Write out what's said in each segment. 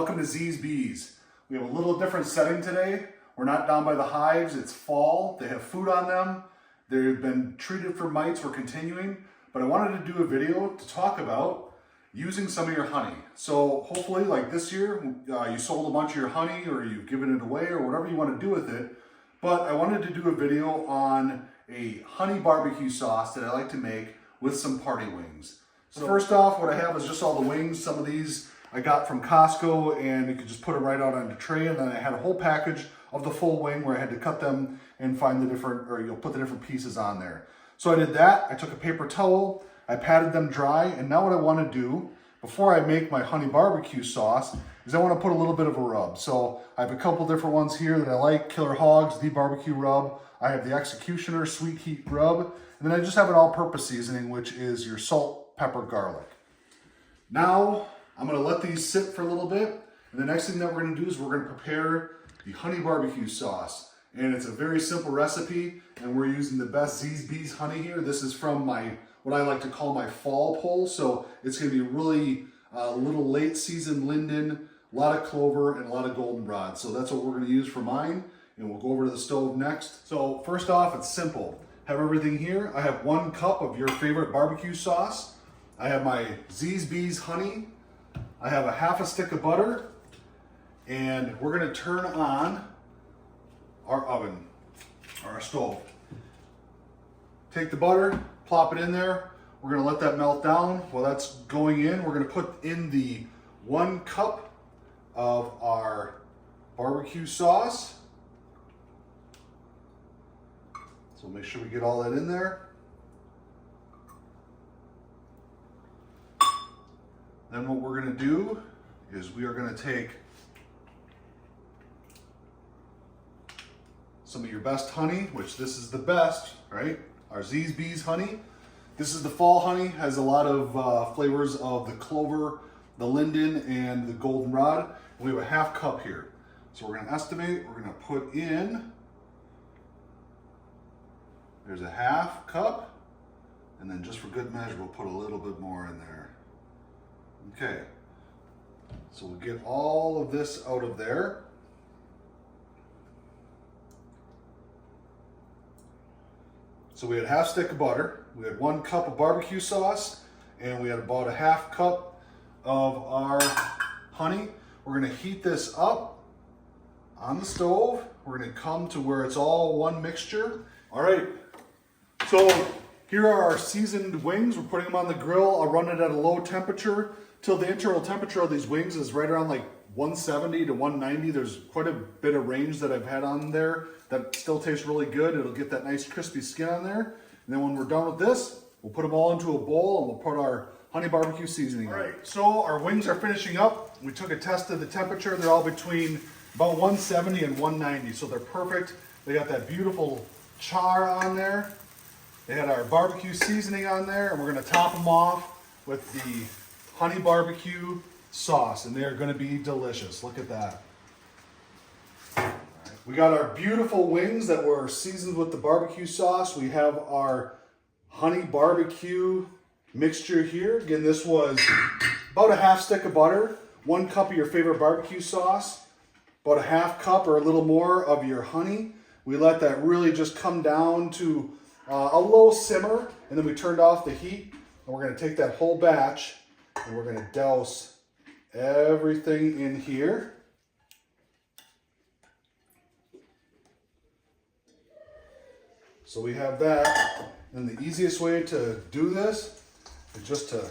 welcome to Z's Bees. We have a little different setting today. We're not down by the hives, it's fall. They have food on them. They've been treated for mites, we're continuing. But I wanted to do a video to talk about using some of your honey. So hopefully like this year, you sold a bunch of your honey or you've given it away or whatever you want to do with it. But I wanted to do a video on a honey barbecue sauce that I like to make with some party wings. So first off, what I have is just all the wings. Some of these I got from Costco and you could just put it right out on the tray, and then I had a whole package of the full wing where I had to cut them and find the different, or put the different pieces on there. So I did that. I took a paper towel, I patted them dry, and now what I want to do before I make my honey barbecue sauce is I want to put a little bit of a rub. So I have a couple different ones here that I like. Killer Hogs, the barbecue rub. I have the Executioner Sweet Heat rub. And then I just have an all-purpose seasoning, which is your salt, pepper, garlic. Now I'm going to let these sit for a little bit. And the next thing that we're going to do is we're going to prepare the honey barbecue sauce. And it's a very simple recipe, and we're using the best Z's Bees honey here. This is from my, what I like to call my fall pull. So it's going to be really little late season linden, a lot of clover, and a lot of goldenrod. So that's what we're going to use for mine. And we'll go over to the stove next. So first off, it's simple. Have everything here. I have 1 cup of your favorite barbecue sauce. I have my Z's Bees honey. I have a half a stick of butter. And we're going to turn on our oven, or our stove. Take the butter, plop it in there. We're going to let that melt down. While that's going in, we're going to put in the 1 cup of our barbecue sauce. So make sure we get all that in there. Then what we're going to do is we are going to take some of your best honey, which this is the best, right? Our Z's Bees honey. This is the fall honey, has a lot of flavors of the clover, the linden, and the goldenrod. We have a half cup here. So we're gonna estimate, we're gonna put in, there's a half cup, and then just for good measure, we'll put a little bit more in there. Okay, so we'll get all of this out of there. So we had a half stick of butter, we had 1 cup of barbecue sauce, and we had about a half cup of our honey. We're gonna heat this up on the stove. We're gonna come to where it's all one mixture. All right, so here are our seasoned wings. We're putting them on the grill. I'll run it at a low temperature till the internal temperature of these wings is right around like 170 to 190. There's quite a bit of range that I've had on there that still tastes really good. It'll get that nice crispy skin on there. And then when we're done with this, we'll put them all into a bowl and we'll put our honey barbecue seasoning on. All right, so our wings are finishing up. We took a test of the temperature. They're all between about 170 and 190, so they're perfect. They got that beautiful char on there. They had our barbecue seasoning on there, and we're gonna top them off with the honey barbecue sauce, and they're gonna be delicious. Look at that. All right. We got our beautiful wings that were seasoned with the barbecue sauce. We have our honey barbecue mixture here. Again, this was about a half stick of butter, 1 cup of your favorite barbecue sauce, about a half cup or a little more of your honey. We let that really just come down to a low simmer, and then we turned off the heat, and we're gonna take that whole batch and we're gonna douse everything in here. So we have that, and the easiest way to do this is just to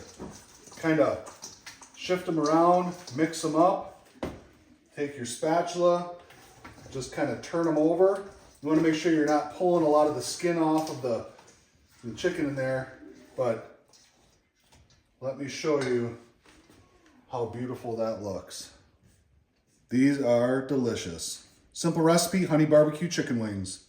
kind of shift them around, mix them up, take your spatula, just kind of turn them over. You want to make sure you're not pulling a lot of the skin off of the chicken in there, but let me show you how beautiful that looks. These are delicious. Simple recipe, honey barbecue chicken wings.